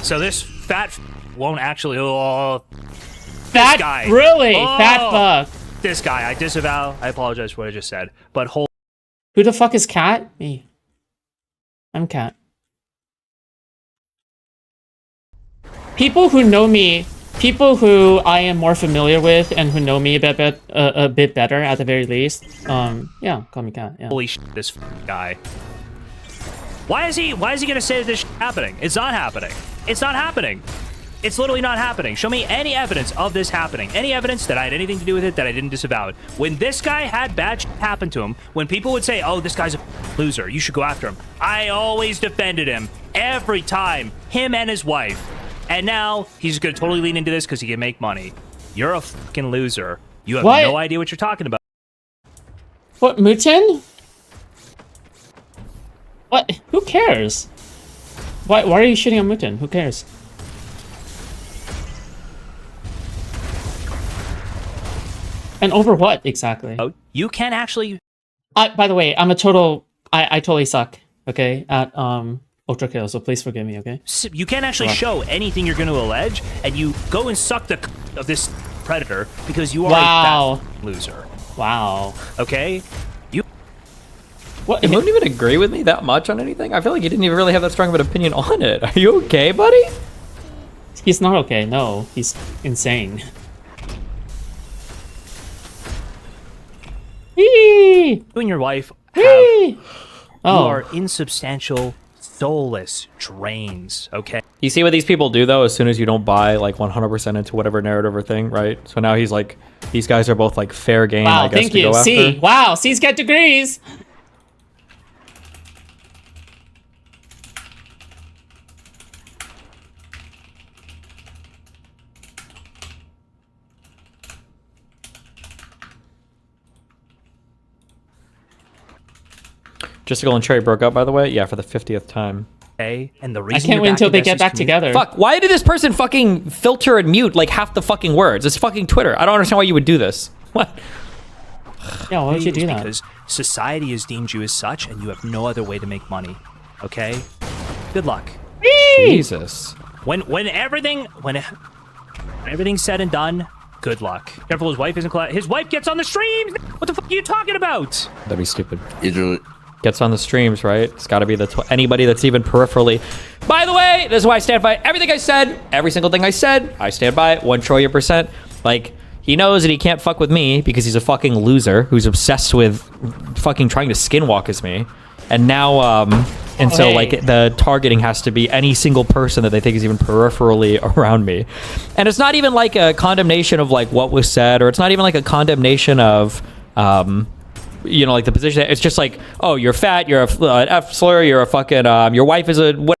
So this fat won't actually. Oh, Fat this guy. Really? Oh, Fat fuck. This guy. I disavow. I apologize for what I just said. But hold. Who the fuck is Cat? Me. I'm Cat. People who know me, people who I am more familiar with and who know me a bit better at the very least. Yeah, call me Cat. Yeah. Holy shit, this guy. Why is he gonna say that this happening? It's not happening. It's not happening. It's literally not happening. Show me any evidence of this happening. Any evidence that I had anything to do with it, that I didn't disavow it. When this guy had bad shit happen to him, when people would say, oh, this guy's a loser, you should go after him, I always defended him. Every time. Him and his wife. And now, he's gonna totally lean into this because he can make money. You're a fucking loser. You have no idea what you're talking about. What, Mutin? What? Who cares? Why are you shooting at Mutin? Who cares? And over what, exactly? Oh, you can actually... By the way, I'm a total... I totally suck, okay, at Ultra Kill, so please forgive me, okay? You can't actually show anything you're going to allege, and you go and suck the of this predator because you are a fat loser. Wow. Okay? You... What? You wouldn't even agree with me that much on anything? I feel like you didn't even really have that strong of an opinion on it. Are you okay, buddy? He's not okay, no. He's insane. You and your wife you are insubstantial, soulless drains, okay? You see what these people do, though, as soon as you don't buy, like, 100% into whatever narrative or thing, right? So now he's like, these guys are both, like, fair game, I guess, to go after. C. Wow, C's get degrees! Justical and Cherry broke up, by the way? Yeah, for the 50th time. And the reason I can't wait until they get back together. Fuck, why did this person fucking filter and mute, like, half the fucking words? It's fucking Twitter. I don't understand why you would do this. What? Yeah, why would you do that? Because society has deemed you as such, and you have no other way to make money. Okay? Good luck. Jesus. When everything's said and done, good luck. Careful, his wife isn't his wife gets on the streams! What the fuck are you talking about? That'd be stupid. Gets on the streams, right? It's got to be anybody that's even peripherally. By the way, this is why I stand by everything I said. Every single thing I said, I stand by it 1,000,000,000%. Like, he knows that he can't fuck with me because he's a fucking loser who's obsessed with fucking trying to skinwalk as me. And now, so like the targeting has to be any single person that they think is even peripherally around me. And it's not even like a condemnation of like what was said, or it's not even like a condemnation of, you know, like the position. It's just like, oh, you're fat, you're an F slur, you're a fucking, your wife is a what?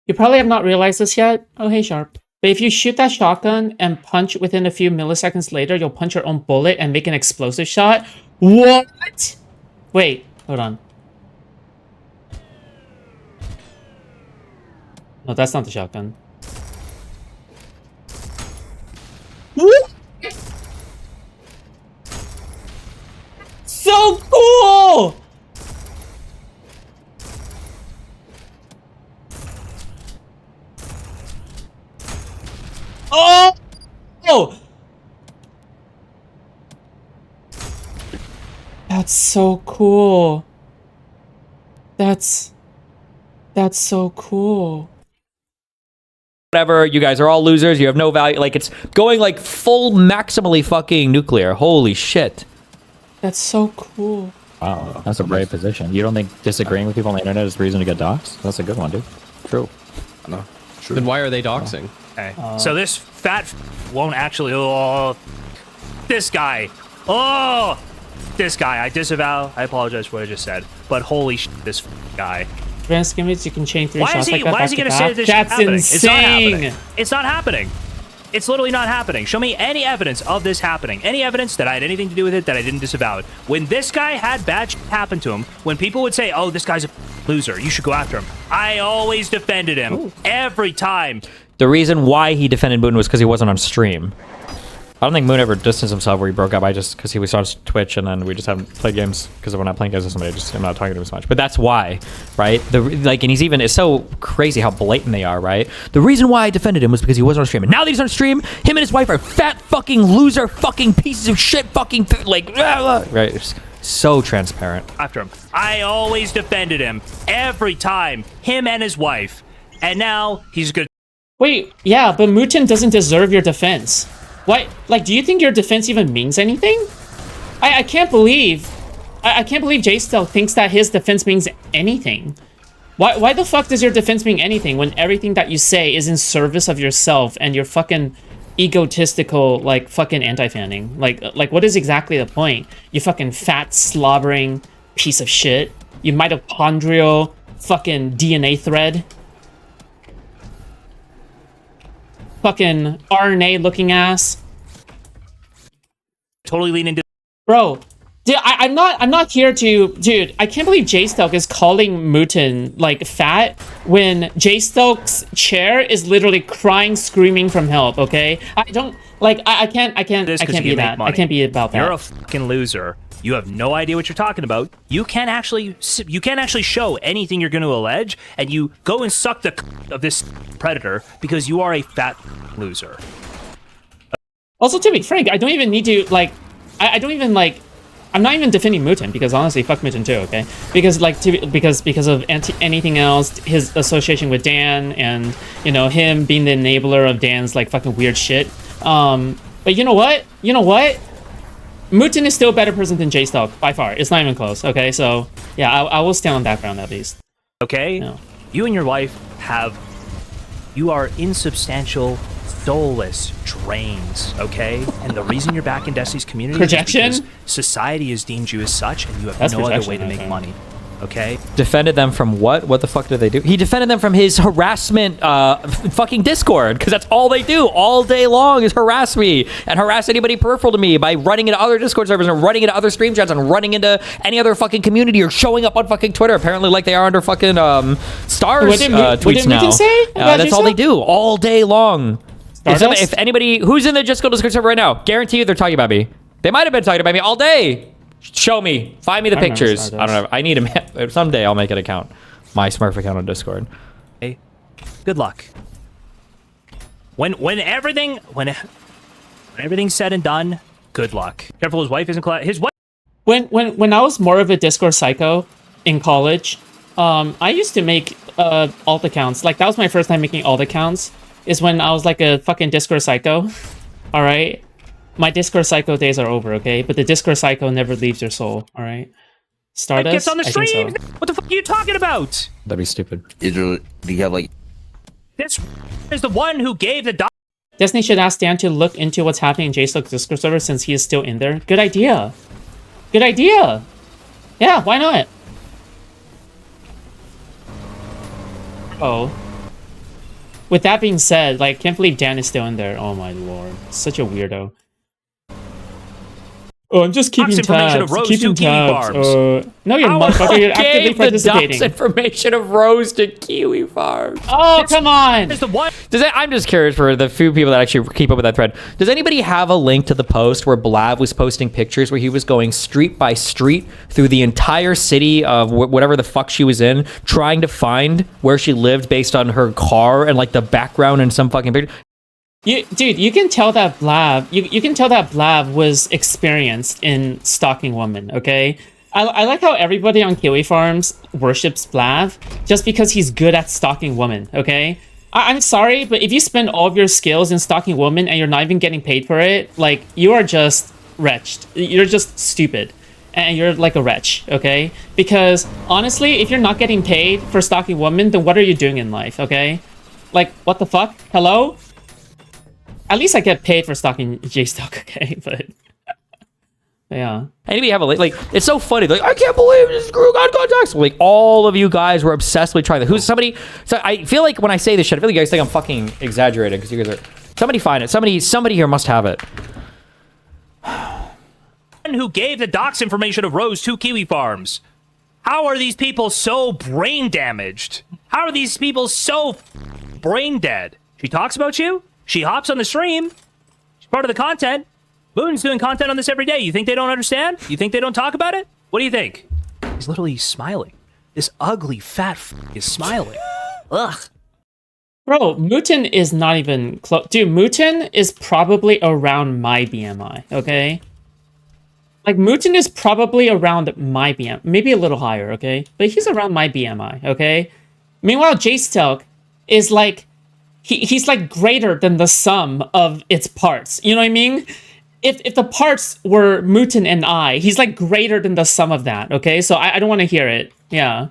You probably have not realized this yet. Oh, hey, Sharp. But if you shoot that shotgun and punch within a few milliseconds later, you'll punch your own bullet and make an explosive shot. What? Wait, hold on. No, that's not the shotgun. What? So cool! Oh! That's so cool. That's so cool. Whatever, you guys are all losers, you have no value. Like, it's going like full maximally fucking nuclear. Holy shit. That's so cool. Wow, that's a brave position. You don't think disagreeing with people on the internet is reason to get doxxed? That's a good one, dude. True. No, true. Then why are they doxing? Okay. So this fat won't actually... Oh, this guy. Oh, this guy. I disavow. I apologize for what I just said. But holy shit, this guy. Advanced gimmicks, you can chain 3 shots like that. Why is he going to say that this is happening? It's not happening. It's not happening. It's literally not happening. Show me any evidence of this happening. Any evidence that I had anything to do with it, that I didn't disavow it. When this guy had bad shit happen to him, when people would say, oh, this guy's a loser, you should go after him, I always defended him. Every time. The reason why he defended Putin was because he wasn't on stream. I don't think Moon ever distanced himself where he broke up. I just, because he was on Twitch and then we just haven't played games because we're not playing games with somebody. I'm not talking to him as much. But that's why, right? And he's even, it's so crazy how blatant they are, right? The reason why I defended him was because he wasn't on stream. And now that he's on stream, him and his wife are fat fucking loser fucking pieces of shit fucking, like, right? It's so transparent. After him. I always defended him every time, him and his wife. And now he's good. Wait, yeah, but Mutin doesn't deserve your defense. Why? Like, do you think your defense even means anything? I can't believe... I can't believe J-Stel thinks that his defense means anything. Why the fuck does your defense mean anything when everything that you say is in service of yourself and your fucking egotistical, like, fucking anti-fanning? Like, what is exactly the point? You fucking fat, slobbering piece of shit. You mitochondrial fucking DNA thread. Fucking RNA-looking ass. Totally lean into... Bro, dude, I'm not here to... Dude, I can't believe J-Stelk is calling Mutin, like, fat when J-Stelk's chair is literally crying, screaming from help, okay? I don't... Like, I can't be that. I can't be about that. You're a fucking loser. You have no idea what you're talking about. You can't actually show anything you're going to allege, and you go and suck the of this predator because you are a fat loser. Also, to be frank, I don't even need to, like, I don't even, like, I'm not even defending Mutin because honestly, fuck Mutin too, okay? Because, like, because of anything else, his association with Dan and, you know, him being the enabler of Dan's, like, fucking weird shit. But you know what? You know what? Mutin is still a better person than J-Stalk, by far. It's not even close, okay? So, yeah, I will stand on that ground at least. Okay? No. You and your wife you are insubstantial, soulless drains, okay? And the reason you're back in Destiny's community Projection? is because society has deemed you as such, and you have That's no other way projection, to make money, okay? Defended them from what? What the fuck did they do? He defended them from his harassment fucking Discord, because that's all they do all day long is harass me and harass anybody peripheral to me by running into other Discord servers and running into other stream chats and running into any other fucking community or showing up on fucking Twitter, apparently like they are under fucking Stars What did tweets now. Mutin say about That's all they do all day long. Stardust? If anybody who's in the Discord server right now, guarantee you they're talking about me. They might have been talking about me all day. Show me. Find me the pictures. I don't know. I need them. Someday I'll make an account. My Smurf account on Discord. Hey, good luck. When everything's said and done, good luck. Careful, his wife isn't his wife. When I was more of a Discord psycho in college, I used to make alt accounts. Like, that was my first time making alt accounts, is when I was like a fucking Discord psycho. All right? My Discord psycho days are over, okay? But the Discord psycho never leaves your soul, all right? Stardust? Gets on the I think stream. so. What the fuck are you talking about? That'd be stupid. Do you have, like... This is the one who gave the Destiny should ask Dan to look into what's happening in J-Stock's Discord server since he is still in there. Good idea. Good idea. Yeah, why not? Oh. With that being said, like, can't believe Dan is still in there. Oh my lord. Such a weirdo. Oh, I'm just keeping information tabs. of Rose Keeping to Kiwi tabs. Farms. No, you're motherfucker. You're actively Gave the participating. docs information of Rose to Kiwi Farms. Oh, come on. is the one. I'm just curious for the few people that actually keep up with that thread. Does anybody have a link to the post where Blav was posting pictures where he was going street by street through the entire city of whatever the fuck she was in, trying to find where she lived based on her car and like the background and some fucking picture? Dude, you can tell that Blav, you can tell that Blav was experienced in stalking women, okay? I like how everybody on Kiwi Farms worships Blav just because he's good at stalking women, okay? I'm sorry, but if you spend all of your skills in stalking women and you're not even getting paid for it, like, you are just wretched. You're just stupid. And you're like a wretch, okay? Because, honestly, if you're not getting paid for stalking women, then what are you doing in life, okay? Like, what the fuck? Hello? At least I get paid for stalking J-Stock, okay? But yeah. Anybody have a link? Like, it's so funny. Like, I can't believe this girl got contacts. Like, all of you guys were obsessively trying that. Who's somebody? So I feel like when I say this shit, I feel like you guys think I'm fucking exaggerating because you guys are. Somebody find it. Somebody here must have it. Who gave the docs information of Rose to Kiwi Farms? How are these people so brain damaged? How are these people so brain dead? She talks about you. She hops on the stream. She's part of the content. Moon's doing content on this every day. You think they don't understand? You think they don't talk about it? What do you think? He's literally smiling. This ugly fat is smiling. Ugh. Bro, Mutin is not even close. Dude, Mutin is probably around my BMI, okay? Like, Mutin is probably around my BMI. Maybe a little higher, okay? But he's around my BMI, okay? Meanwhile, J-Stalk is like... He's like greater than the sum of its parts. You know what I mean? If the parts were Mutin and I, he's like greater than the sum of that, okay? So I don't want to hear it. Yeah.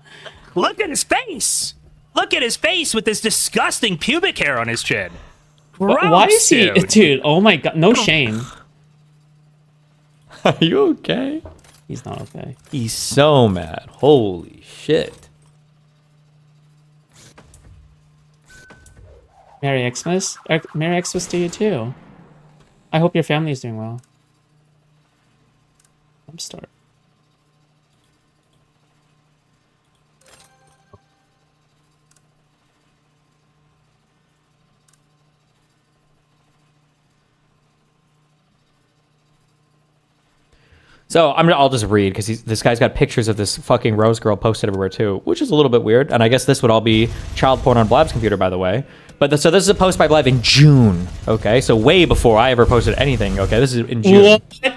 Look at his face. Look at his face with this disgusting pubic hair on his chin. Why is he... Dude. Dude, oh my god. No shame. Are you okay? He's not okay. He's so mad. Holy shit. Merry Xmas. Merry Xmas to you too. I hope your family is doing well. I'm start. So I'll just read because this guy's got pictures of this fucking Rose girl posted everywhere too, which is a little bit weird. And I guess this would all be child porn on Blab's computer, by the way. But so this is a post by Blab in June. Okay, so way before I ever posted anything. Okay, this is in June. What?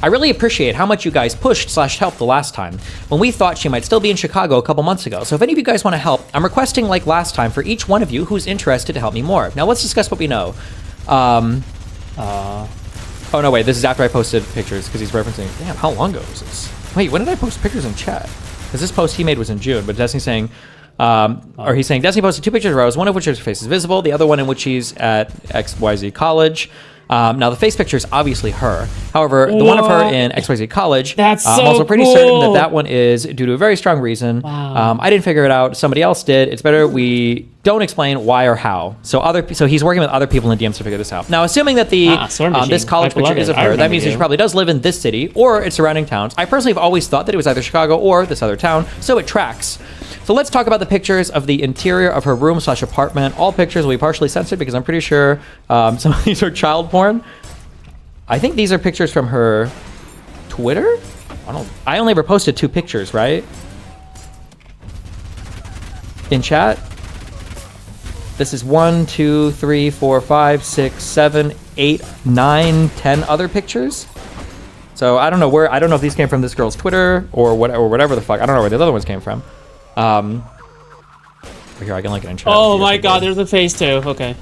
I really appreciate how much you guys pushed/helped the last time when we thought she might still be in Chicago a couple months ago. So if any of you guys want to help, I'm requesting like last time for each one of you who's interested to help me more. Now let's discuss what we know. Oh no, wait, this is after I posted pictures because he's referencing. Damn, how long ago was this? Wait, when did I post pictures in chat? Because this post he made was in June, but Destiny's saying, or he's saying Destiny posted 2 pictures of Rose, one of which her face is visible, the other one in which she's at XYZ college. Now the face picture is obviously her. However, the one of her in XYZ college, That's I'm so also pretty certain that cool. that one is due to a very strong reason. Wow. I didn't figure it out. Somebody else did. It's better we don't explain why or how. So he's working with other people in DMs to figure this out. Now, assuming that Sword Machine. this college I picture love is it. of I her, that remember means that she you. probably does live in this city or its surrounding towns. I personally have always thought that it was either Chicago or this other town, so it tracks. So let's talk about the pictures of the interior of her room/apartment. All pictures will be partially censored because I'm pretty sure some of these are child porn. I think these are pictures from her Twitter. I only ever posted 2 pictures, right? In chat. This is 1, 2, 3, 4, 5, 6, 7, 8, 9, 10 other pictures. So I don't know if these came from this girl's Twitter or whatever the fuck. I don't know where the other ones came from. Here, I can link it in chat. Oh my god, there's a face too. Okay.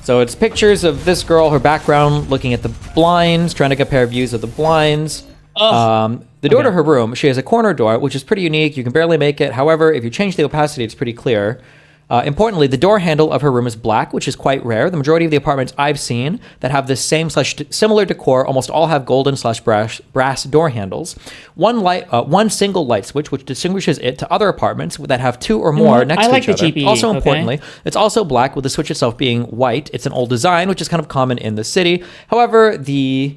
So it's pictures of this girl, her background, looking at the blinds, trying to compare views of the blinds. The door to her room, she has a corner door, which is pretty unique. You can barely make it. However, if you change the opacity, it's pretty clear. Importantly, the door handle of her room is black, which is quite rare. The majority of the apartments I've seen that have this similar decor almost all have golden/brass door handles. One single light switch, which distinguishes it to other apartments that have 2 or more next I to like each the other. GPE, Also, okay. importantly, it's also black, with the switch itself being white. It's an old design, which is kind of common in the city. However, the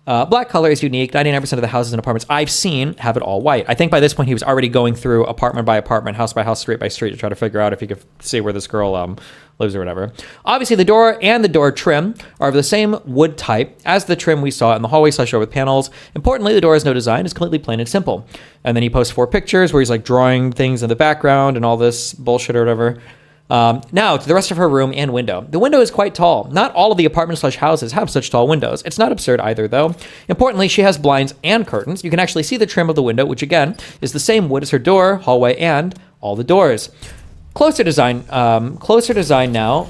black color is unique. 99% of the houses and apartments I've seen have it all white. I think by this point he was already going through apartment by apartment, house by house, street by street to try to figure out if he could see where this girl lives or whatever. Obviously, the door and the door trim are of the same wood type as the trim we saw in the hallway/door with panels. Importantly, the door has no design. It's completely plain and simple. And then he posts 4 pictures where he's like drawing things in the background and all this bullshit or whatever. Now to the rest of her room and window. The window is quite tall. Not all of the apartments/houses have such tall windows. It's not absurd either, though. Importantly, she has blinds and curtains. You can actually see the trim of the window, which again is the same wood as her door, hallway, and all the doors. Closer design now.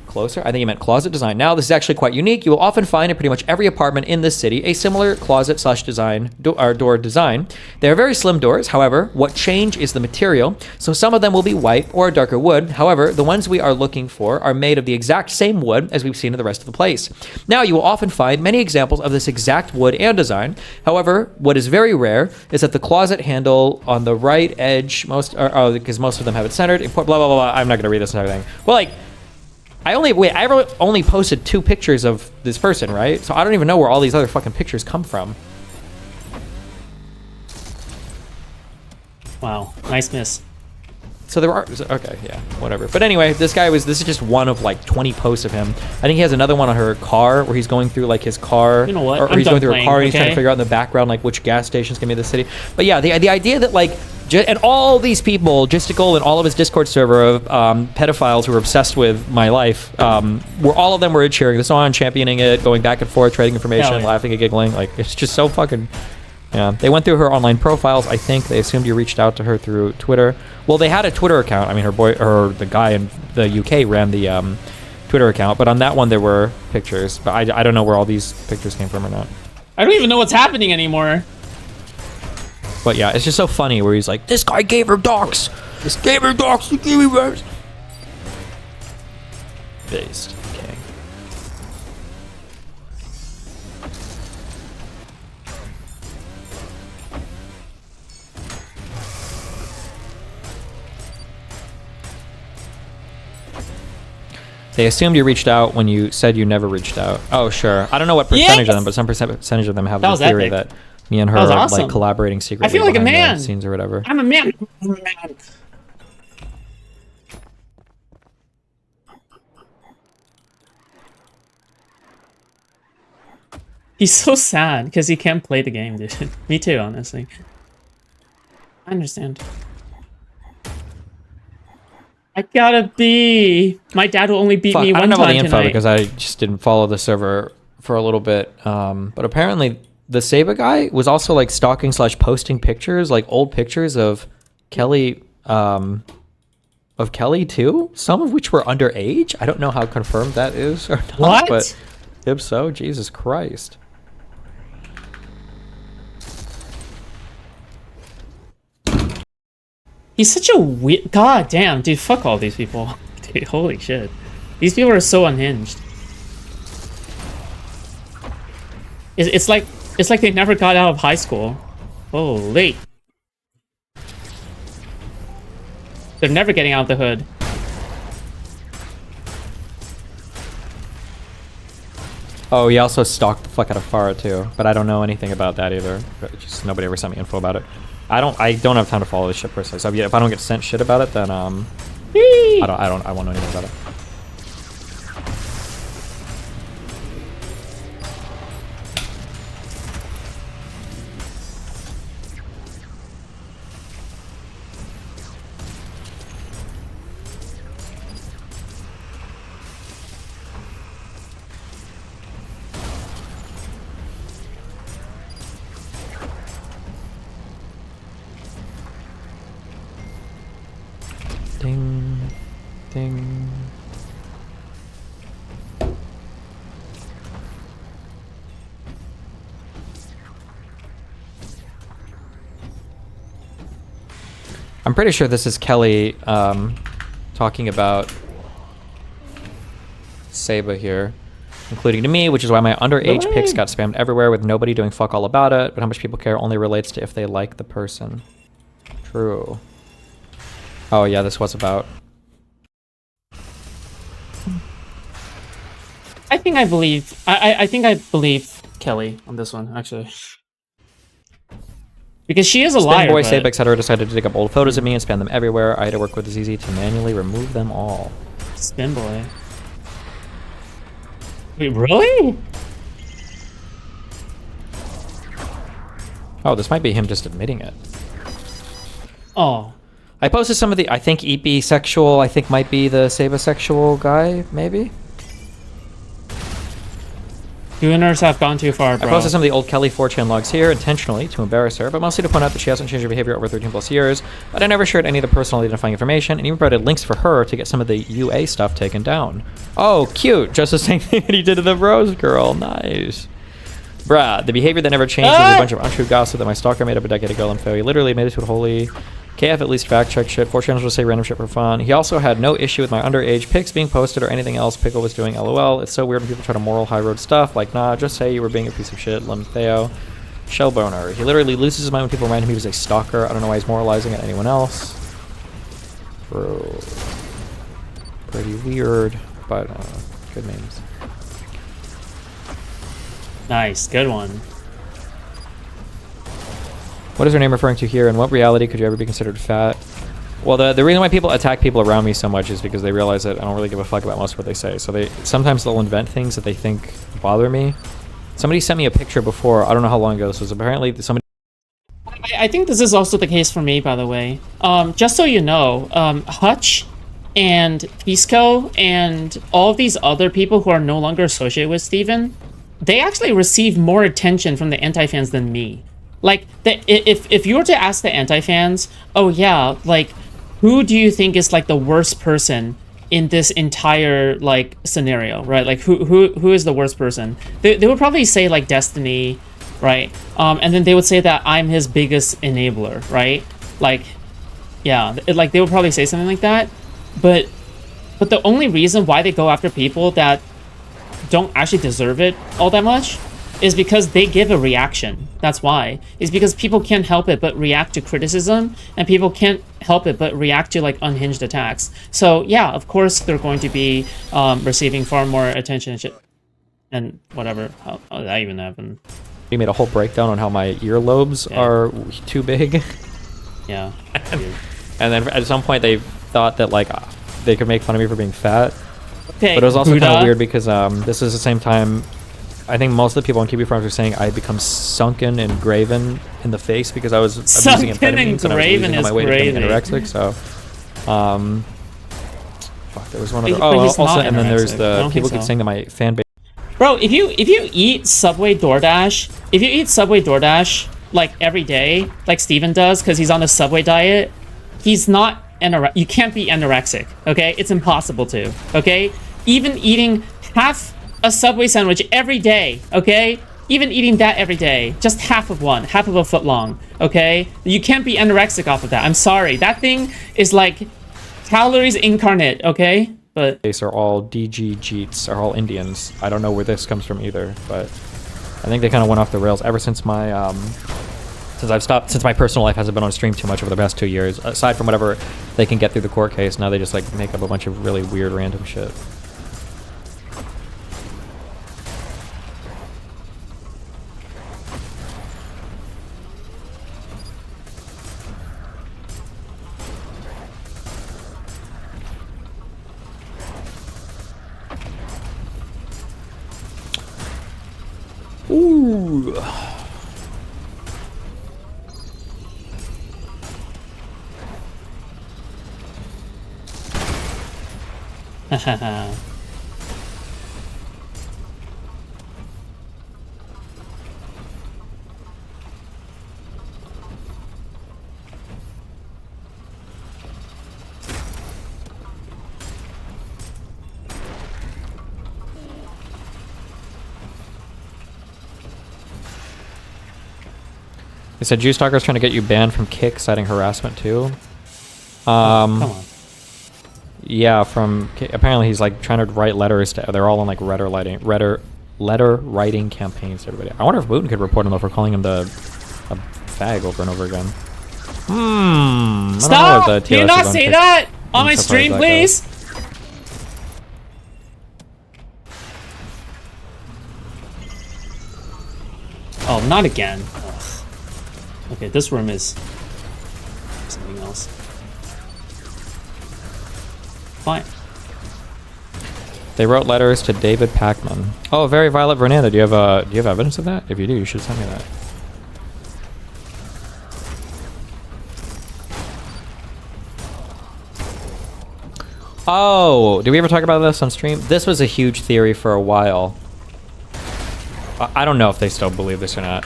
Closer? I think you meant closet design. Now, this is actually quite unique. You will often find in pretty much every apartment in this city a similar closet/door design. They are very slim doors. However, what change is the material. So some of them will be white or a darker wood. However, the ones we are looking for are made of the exact same wood as we've seen in the rest of the place. Now, you will often find many examples of this exact wood and design. However, what is very rare is that the closet handle on the right edge, because most of them have it centered. Blah, blah, blah, blah. I'm not going to read this and everything. Well, like, I only posted 2 pictures of this person, right? So I don't even know where all these other fucking pictures come from. Wow, nice miss. So there are, okay, yeah, whatever. But anyway, this is just one of like 20 posts of him. I think he has another one on her car where he's going through like his car. You know what? Or I'm he's done going through playing, a car and he's trying to okay? figure out in the background like which gas station's gonna be in the city. But yeah, the idea that like, and all these people, Gisticle and all of his Discord server of pedophiles who were obsessed with my life, all of them were cheering this on, championing it, going back and forth, trading information, Hell yeah. laughing and giggling. Like, it's just so fucking... Yeah, they went through her online profiles. I think they assumed you reached out to her through Twitter. Well, they had a Twitter account. I mean, the guy in the UK ran the Twitter account, but on that one there were pictures. But I don't know where all these pictures came from or not. I don't even know what's happening anymore. But yeah, it's just so funny where he's like, this guy gave her docs. This gave her docs. He gave me rose. Based. Okay. They assumed you reached out when you said you never reached out. Oh, sure. I don't know what percentage of them, but some percentage of them have the theory epic. that me and her That was are awesome. like collaborating secretly. I feel like a behind the man. scenes or whatever. I'm a man. I'm a man. He's so sad because he can't play the game, dude. Me too, honestly. I understand. I gotta be. My dad will only beat Fuck, me I one don't know about time the info tonight. because I just didn't follow the server for a little bit. But apparently the Saba guy was also like stalking / posting pictures, like old pictures of Kelly, too. Some of which were underage. I don't know how confirmed that is or not. What? But if so, Jesus Christ. He's such a weird. God damn, dude. Fuck all these people. Dude, holy shit. These people are so unhinged. It's like they never got out of high school. Holy. They're never getting out of the hood. Oh, he also stalked the fuck out of Farah too, but I don't know anything about that either. Just nobody ever sent me info about it. I don't have time to follow this shit personally. So if I don't get sent shit about it, then I won't know anything about it. Ding, ding. I'm pretty sure this is Kelly talking about Saba here, including to me, which is why my underage pics got spammed everywhere with nobody doing fuck all about it, but how much people care only relates to if they like the person. True. Oh yeah, this was about. I think I believe. I think I believe Kelly on this one, actually. Because she is a liar. Boy but... Saba, etc. decided to dig up old photos of me and spam them everywhere. I had to work with ZZ to manually remove them all. Spin boy. Wait, really? Oh, this might be him just admitting it. Oh. I posted some of the, I think EP sexual, I think might be the Saba sexual guy, maybe? Gooners have gone too far, bro. I posted some of the old Kelly 4chan logs here intentionally to embarrass her, but mostly to point out that she hasn't changed her behavior over 13 plus years, but I never shared any of the personal identifying information, and even provided links for her to get some of the UA stuff taken down. Oh, cute! Just the same thing that he did to the Rose Girl. Nice. Bruh, the behavior that never changed was a bunch of untrue gossip that my stalker made up a decade ago, and he literally made it to a holy... KF at least fact-check shit. 4channels will say random shit for fun. He also had no issue with my underage pics being posted or anything else Pickle was doing, lol. It's so weird when people try to moral high road stuff. Like, nah, just say you were being a piece of shit. Lemtheo. Shellboner. He literally loses his mind when people remind him he was a stalker. I don't know why he's moralizing at anyone else. Bro. Pretty weird, but good names. Nice, good one. What is her name referring to here? In what reality could you ever be considered fat? Well, the reason why people attack people around me so much is because they realize that I don't really give a fuck about most of what they say. So sometimes they'll invent things that they think bother me. Somebody sent me a picture before. I don't know how long ago this was. Apparently, somebody. I think this is also the case for me, by the way. Just so you know, Hutch and Pisco and all of these other people who are no longer associated with Steven, they actually receive more attention from the anti-fans than me. Like, if you were to ask the anti-fans, oh yeah, like, who do you think is like the worst person in this entire like scenario, right? Like who is the worst person? They would probably say like Destiny, right? And then they would say that I'm his biggest enabler, right? Like, yeah, like they would probably say something like that. But the only reason why they go after people that don't actually deserve it all that much is because they give a reaction. That's why. It's because people can't help it but react to criticism, and people can't help it but react to like unhinged attacks. So yeah, of course they're going to be receiving far more attention and shit. And whatever. How did that even happen? He made a whole breakdown on how my earlobes are too big. Yeah. And then at some point they thought that like they could make fun of me for being fat. Okay. But it was also Buddha. kind of weird because this is the same time I think most of the people on Kiwi Farms were saying I had become sunken and graven in the face because I was abusing Sunken and amphetamines and I was graven losing all my is weight and becoming crazy. anorexic. So, fuck, there was one other. But he's Also, not and then there's anorexic. I the don't people think keep so. saying that my fan base. Bro, if you eat Subway DoorDash like every day, like Steven does, because he's on a Subway diet, he's not you can't be anorexic, okay? It's impossible to, okay? Even eating half a Subway sandwich every day, okay? Even eating that every day, just half of a foot long, okay? You can't be anorexic off of that. I'm sorry. That thing is like calories incarnate, okay? But Base are all DG Jeets, are all Indians. I don't know where this comes from either, but I think they kind of went off the rails ever since my since my personal life hasn't been on stream too much over the past 2 years. Aside from whatever they can get through the court case, now they just like make up a bunch of really weird random shit. Ooh. They said Juice Talker's trying to get you banned from Kick, citing harassment too. come on. Yeah, from apparently he's like trying to write letters to. They're all on like letter writing campaigns to everybody. I wonder if Wooten could report him though for calling him a fag over and over again. Stop! Can you not say that on my stream, please? Oh, not again. Ugh. Okay, this room is something else. Fine. They wrote letters to David Pacman. Oh, very Violet Fernanda. Do you have evidence of that? If you do, you should send me that. Oh, did we ever talk about this on stream? This was a huge theory for a while. I don't know if they still believe this or not.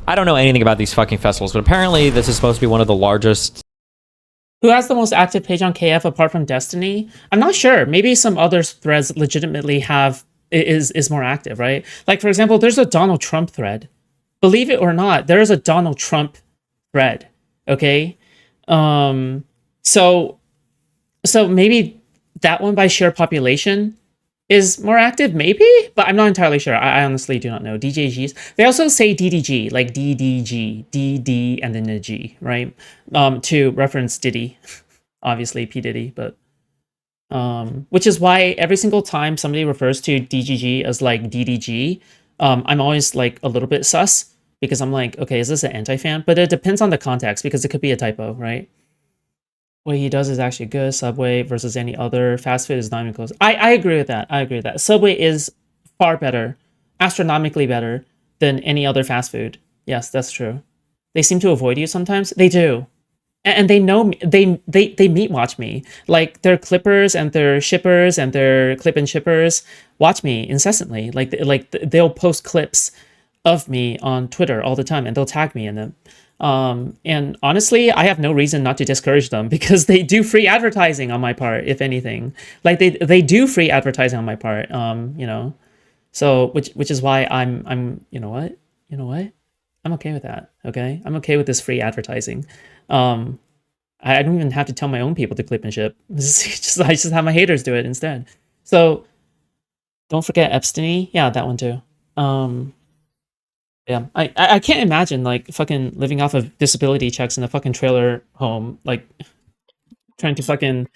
I don't know anything about these fucking festivals, but apparently this is supposed to be one of the largest. Who has the most active page on KF apart from Destiny? I'm not sure. Maybe some other threads legitimately is more active, right? Like, for example, there's a Donald Trump thread. Believe it or not, there is a Donald Trump thread. Okay, so maybe that one by sheer population is more active, maybe, but I'm not entirely sure. I honestly do not know. DJGs. They also say DDG, like DDG, DD, and then a G, right? To reference Diddy, obviously P Diddy, but which is why every single time somebody refers to DGG as like DDG, I'm always like a little bit sus because I'm like, okay, is this an anti-fan? But it depends on the context because it could be a typo, right? what he does is actually good. Subway versus any other fast food is not even close. I agree with that. I agree with that. Subway is far better, astronomically better than any other fast food. Yes, that's true. They seem to avoid you sometimes. They do. And they know me. They meat watch me. Like their clippers and their shippers and their clip and shippers watch me incessantly. Like they'll post clips of me on Twitter all the time and they'll tag me in them. And honestly, I have no reason not to discourage them because they do free advertising on my part, if anything. Like they do free advertising on my part. You know. So which is why I'm you know what? You know what? I'm okay with that. Okay? I'm okay with this free advertising. I don't even have to tell my own people to clip and ship. I just have my haters do it instead. So don't forget Epstein. Yeah, that one too. Yeah, I can't imagine like fucking living off of disability checks in a fucking trailer home, like trying to fucking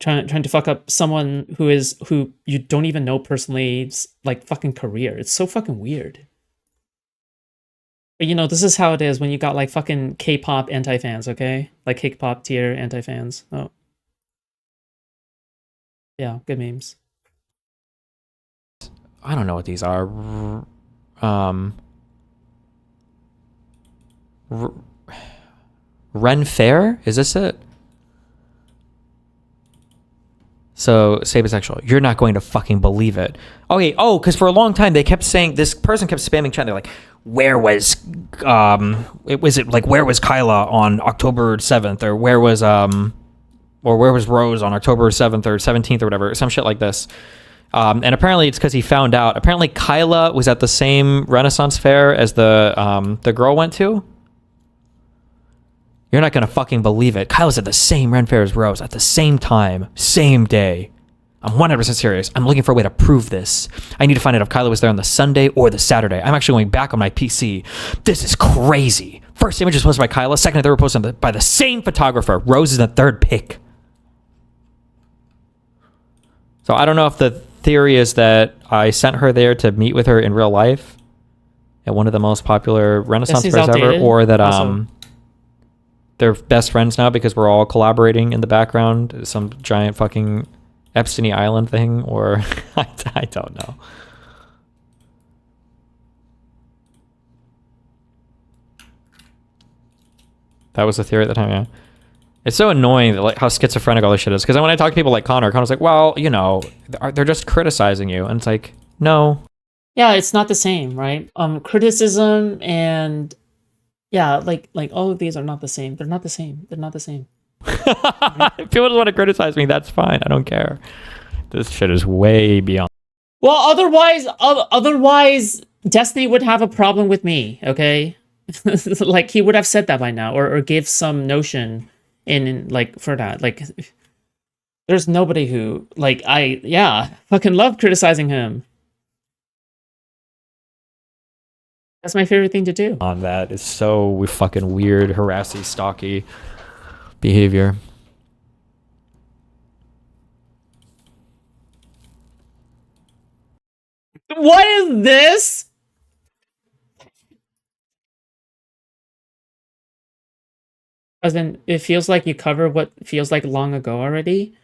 trying to fuck up someone who you don't even know personally's like fucking career. It's so fucking weird. But you know, this is how it is when you got like fucking K-pop anti-fans, okay? Like K-pop tier anti-fans. Oh. Yeah, good memes. I don't know what these are. Ren Fair? Is this it? So, sapiosexual. You're not going to fucking believe it. Okay, because for a long time they kept saying, this person kept spamming chat. They're like, where was Kyla on October 7th? Or where was Rose on October 7th or 17th or whatever? Some shit like this. And apparently it's because he found out. Apparently Kyla was at the same Renaissance fair as the girl went to. You're not going to fucking believe it. Kyla's at the same Ren Fair as Rose at the same time, same day. I'm 100% serious. I'm looking for a way to prove this. I need to find out if Kyla was there on the Sunday or the Saturday. I'm actually going back on my PC. This is crazy. First image was posted by Kyla. Second and third were posted by the same photographer. Rose is the third pick. So I don't know if the theory is that I sent her there to meet with her in real life at one of the most popular Renaissance fairs ever, or that they're best friends now because we're all collaborating in the background, some giant fucking Epstein Island thing, or I don't know. That was the theory at the time, yeah. It's so annoying that, like, how schizophrenic all this shit is. Because when I talk to people like Connor's like, well, you know, they're just criticizing you. And it's like, no. Yeah, it's not the same, right? Criticism and yeah, like all of these are not the same. They're not the same. They're not the same. If people just want to criticize me, that's fine. I don't care. This shit is way beyond. Well, otherwise, Destiny would have a problem with me, okay? Like, he would have said that by now, or give some notion in like, for that. Like, there's nobody who, like, fucking love criticizing him. That's my favorite thing to do. On that is so fucking weird, harassy, stalky behavior. What is this? As in, it feels like you cover what feels like long ago already.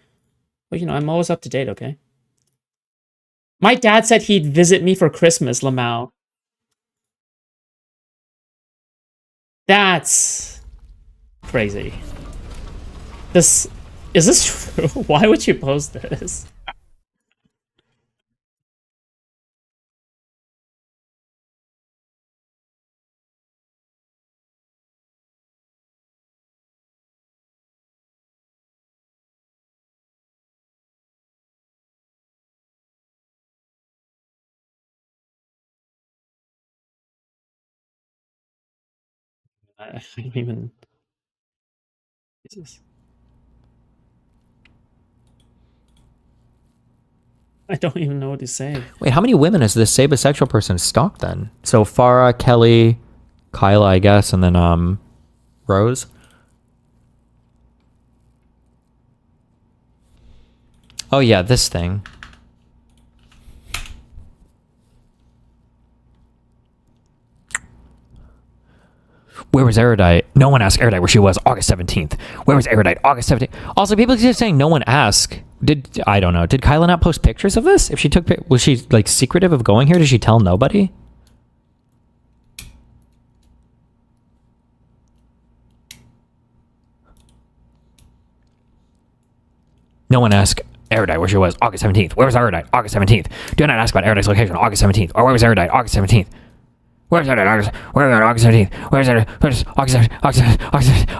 But, you know, I'm always up to date, okay? My dad said he'd visit me for Christmas, Lamau. That's crazy. Is this true? Why would you post this? I don't even. Jesus. I don't even know what to say. Wait, how many women has this sapiosexual person stalked then? So Farah, Kelly, Kyla, I guess, and then Rose. Oh yeah, this thing. Where was Erudite? No one asked Erudite where she was August 17th. Where was Erudite August 17th? Also, people keep saying no one asked. I don't know. Did Kyla not post pictures of this? If she took, was she like secretive of going here? Did she tell nobody? No one asked Erudite where she was August 17th. Where was Erudite August 17th? Do not ask about Erudite's location August 17th. Or where was Erudite August 17th? Where's Erudite August 17th? Where's Erudite August 17th?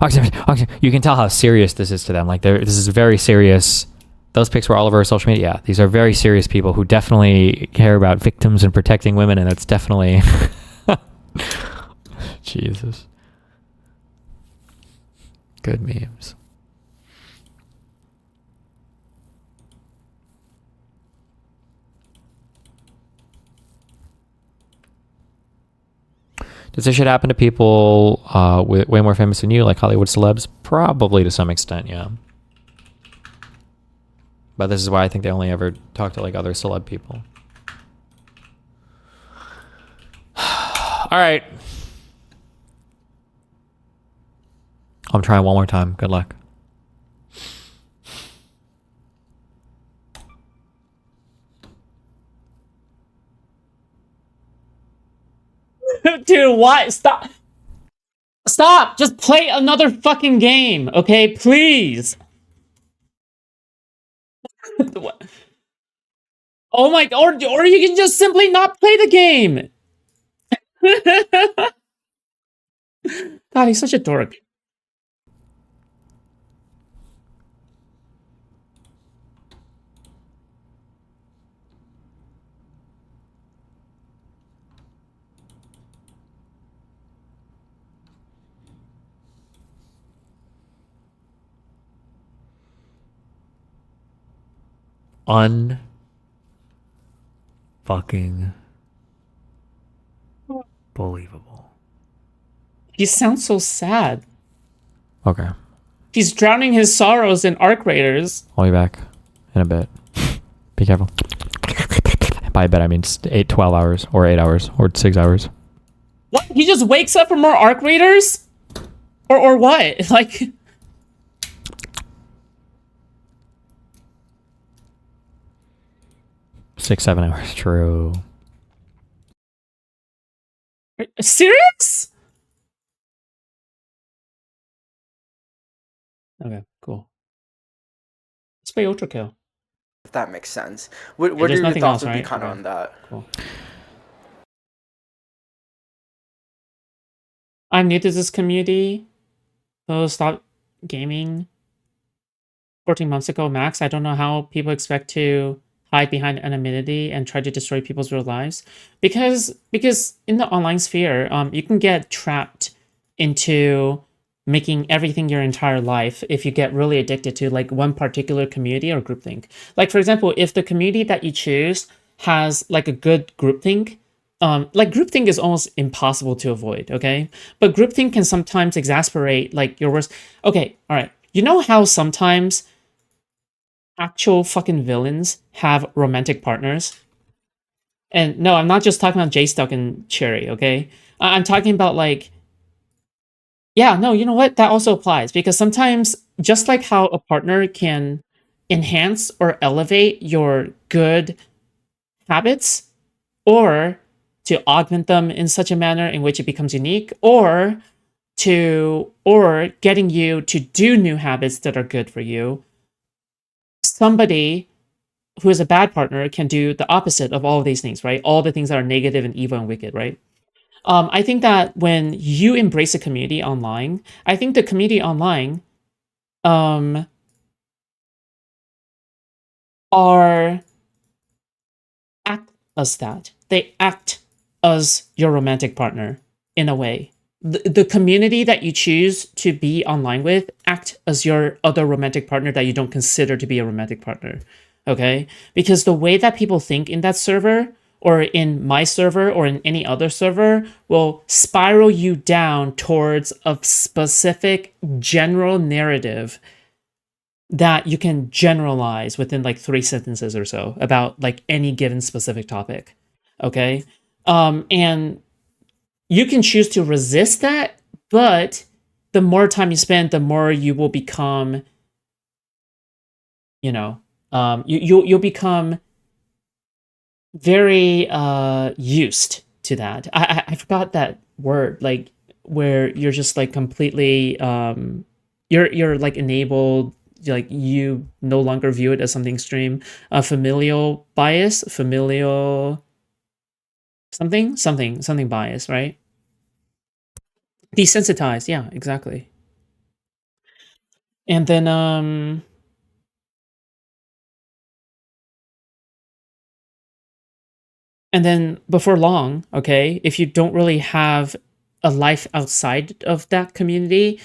August 17th? You can tell how serious this is to them. Like, this is very serious. Those pics were all over social media. Yeah, these are very serious people who definitely care about victims and protecting women, and that's definitely... Jesus. Good memes. Does this shit happen to people way more famous than you, like Hollywood celebs? Probably to some extent, yeah. But this is why I think they only ever talk to like other celeb people. All right. I'm trying one more time. Good luck. Dude, why? Stop. Stop. Just play another fucking game, okay? Please. Oh my, or you can just simply not play the game. God, he's such a dork. Unfucking believable. He sounds so sad. Okay. He's drowning his sorrows in arc raiders. I'll be back in a bit. Be careful. By a bit, I mean 12 hours or 8 hours or 6 hours. What? He just wakes up for more arc raiders? Or what? Like... 6-7 hours. True. Serious? Okay, cool. Let's play Ultra Kill. If that makes sense. What there's are your nothing thoughts else, would be right? kind of Okay. on that? Cool. I'm new to this community. So stop gaming 14 months ago max. I don't know how people expect to hide behind anonymity and try to destroy people's real lives. Because in the online sphere, you can get trapped into making everything your entire life if you get really addicted to like one particular community or groupthink. Like for example, if the community that you choose has like a good groupthink, like groupthink is almost impossible to avoid, okay? But groupthink can sometimes exasperate like your worst. Okay, all right. You know how sometimes actual fucking villains have romantic partners? And no, I'm not just talking about J-Stuck and Cherry, okay? I'm talking about like, yeah, no, you know what? That also applies because sometimes just like how a partner can enhance or elevate your good habits or to augment them in such a manner in which it becomes unique or getting you to do new habits that are good for you, somebody who is a bad partner can do the opposite of all of these things, right? All the things that are negative and evil and wicked, right? I think that when you embrace a community online, I think the community online are act as that. They act as your romantic partner in a way. The community that you choose to be online with act as your other romantic partner that you don't consider to be a romantic partner, okay? Because the way that people think in that server or in my server or in any other server will spiral you down towards a specific general narrative that you can generalize within like 3 sentences or so about like any given specific topic, okay? And you can choose to resist that, But the more time you spend, the more you will become, you'll become very used to that. I forgot that word, like where you're just like completely you're like enabled, like you no longer view it as something extreme. Familial bias, familial something bias, right? Desensitized, yeah, exactly. And then before long, okay, if you don't really have a life outside of that community,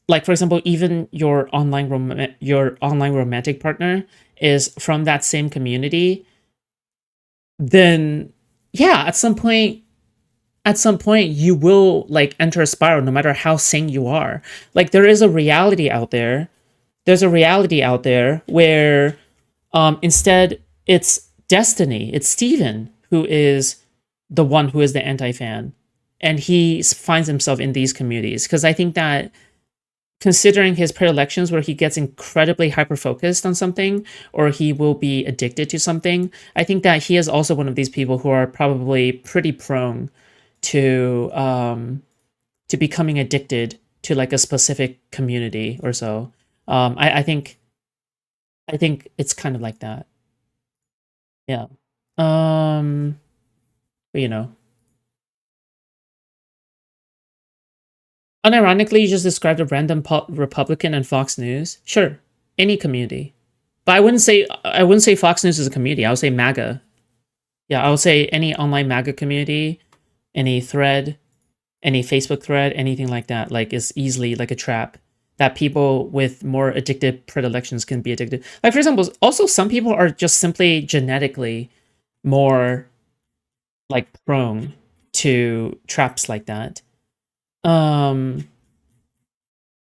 like for example, even your online romantic partner is from that same community, then yeah, at some point you will like enter a spiral no matter how sane you are. Like there is a reality out there. There's a reality out there where instead it's Destiny, it's Steven who is the one who is the anti-fan, and he finds himself in these communities because I think that considering his predilections where he gets incredibly hyper focused on something or he will be addicted to something, I think that he is also one of these people who are probably pretty prone to becoming addicted to like a specific community or so. I think it's kind of like that. Yeah. But, you know. Unironically, you just described a random Republican and Fox News. Sure, any community, but I wouldn't say Fox News is a community. I would say MAGA. Yeah, I would say any online MAGA community, any thread, any Facebook thread, anything like that, like is easily like a trap that people with more addictive predilections can be addicted. Like for example, also some people are just simply genetically more like prone to traps like that. For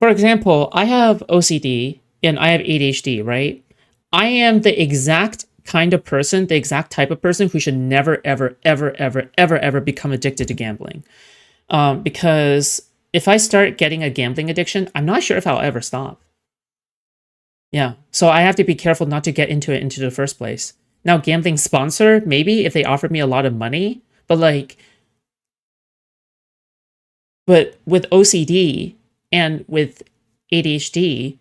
example, I have OCD and I have ADHD, right? I am the exact kind of person, the exact type of person who should never, ever, ever, ever, ever, ever become addicted to gambling. Because if I start getting a gambling addiction, I'm not sure if I'll ever stop. Yeah, so I have to be careful not to get into it into the first place. Now, gambling sponsor, maybe if they offered me a lot of money, but with OCD and with ADHD,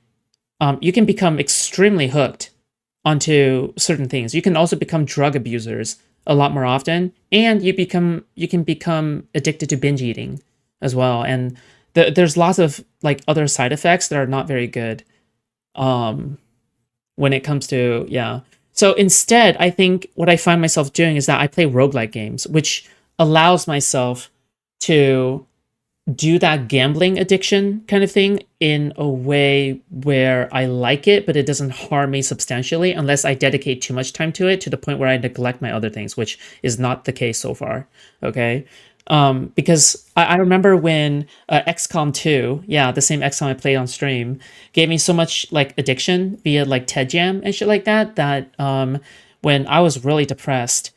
you can become extremely hooked onto certain things. You can also become drug abusers a lot more often, and you can become addicted to binge eating as well. And there's lots of like other side effects that are not very good when it comes to, yeah. So instead, I think what I find myself doing is that I play roguelike games, which allows myself to do that gambling addiction kind of thing in a way where I like it, but it doesn't harm me substantially unless I dedicate too much time to it to the point where I neglect my other things, which is not the case so far. Okay. Because I remember when XCOM 2, yeah, the same XCOM I played on stream, gave me so much like addiction via like TED Jam and shit like that, that when I was really depressed,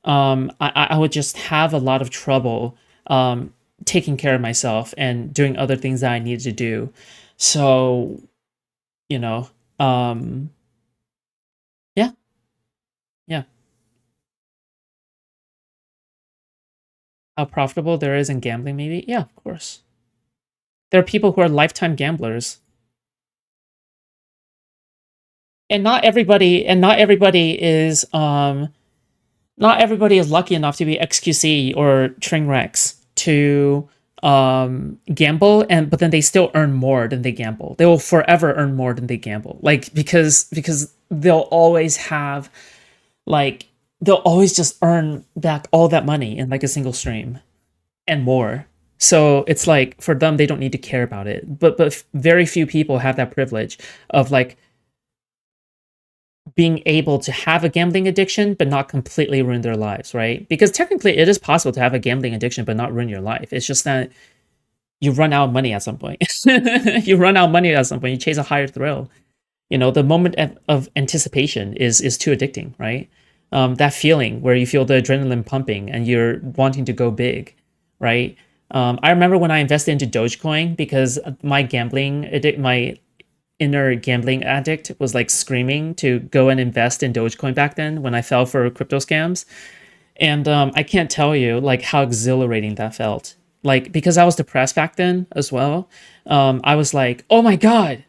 I would just have a lot of trouble taking care of myself and doing other things that I needed to do. So, you know, yeah, yeah. How profitable there is in gambling, maybe? Yeah, of course. There are people who are lifetime gamblers. And not everybody is lucky enough to be XQC or Tringrex to gamble, but then they still earn more than they gamble. They will forever earn more than they gamble. Like because they'll always have like they'll always just earn back all that money in like a single stream and more. So it's like for them they don't need to care about it. But very few people have that privilege of like being able to have a gambling addiction but not completely ruin their lives, right? Because technically it is possible to have a gambling addiction but not ruin your life. It's just that you run out of money at some point. You run out of money at some point. You chase a higher thrill. You know, the moment of anticipation is too addicting, right? That feeling where you feel the adrenaline pumping and you're wanting to go big, right? I remember when I invested into Dogecoin because my my inner gambling addict was like screaming to go and invest in Dogecoin back then when I fell for crypto scams. And I can't tell you like how exhilarating that felt. Like, because I was depressed back then as well. I was like, oh my God,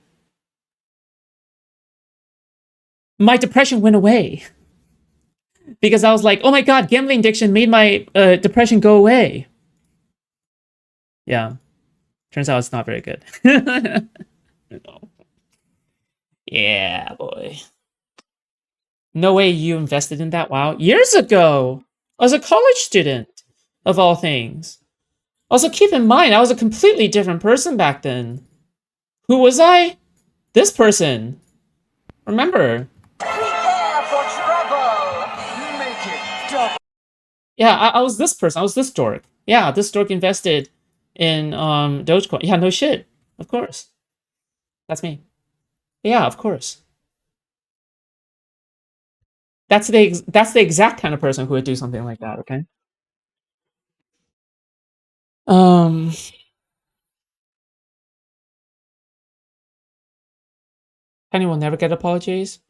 my depression went away. Because I was like, oh my God, gambling addiction made my depression go away. Yeah. Turns out it's not very good. Yeah, boy. No way you invested in that. Wow. Years ago. I was a college student, of all things. Also, keep in mind, I was a completely different person back then. Who was I? This person. Remember. Yeah, I was this person. I was this dork. Yeah, this dork invested in Dogecoin. Yeah, no shit. Of course. That's me. Yeah, of course. That's the exact kind of person who would do something like that, okay? Penny will never get apologies.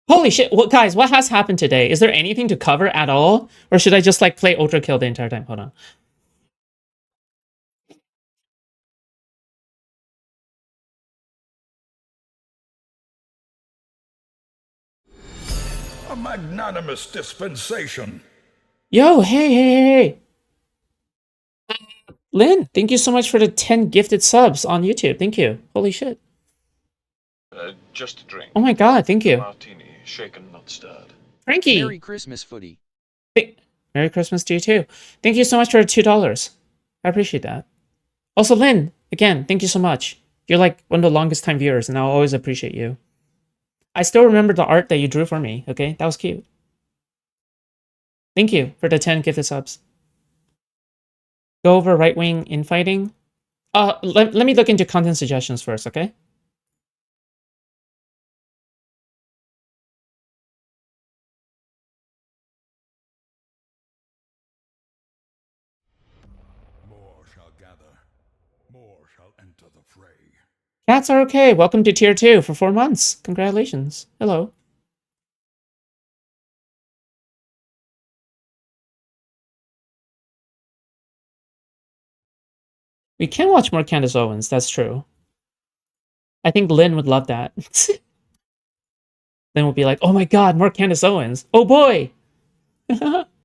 Holy shit! What guys? What has happened today? Is there anything to cover at all, or should I just like play Ultra Kill the entire time? Hold on. A magnanimous dispensation. Yo, hey. Lynn, thank you so much for the 10 gifted subs on YouTube. Thank you. Holy shit. Just a drink. Oh my god, thank you. Martini, shaken, not stirred. Frankie. Merry Christmas, Footy. Merry Christmas to you too. Thank you so much for $2. I appreciate that. Also, Lynn, again, thank you so much. You're like one of the longest time viewers, and I'll always appreciate you. I still remember the art that you drew for me, okay? That was cute. Thank you for the 10 gifted subs. Go over right-wing infighting. Let me look into content suggestions first, okay? More shall gather. More shall enter the fray. Cats are okay. Welcome to tier 2 for 4 months. Congratulations. Hello. We can watch more Candace Owens, that's true. I think Lynn would love that. Lynn will be like, oh my god, more Candace Owens. Oh boy!